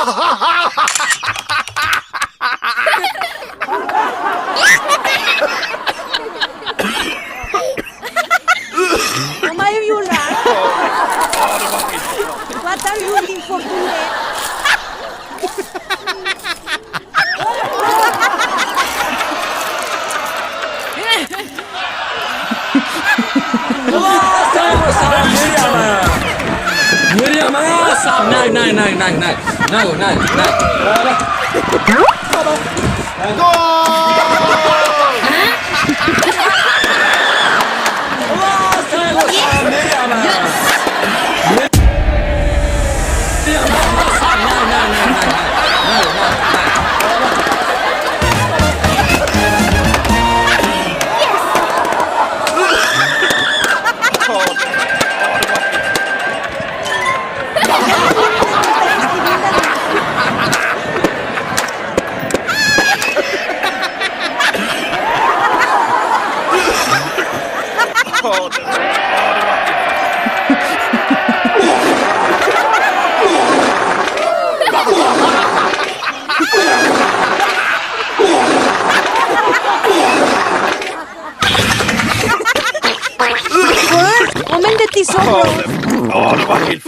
Kom maar, Jula. Wat are you looking for today? Moment, det är så bra. Ja, det var helt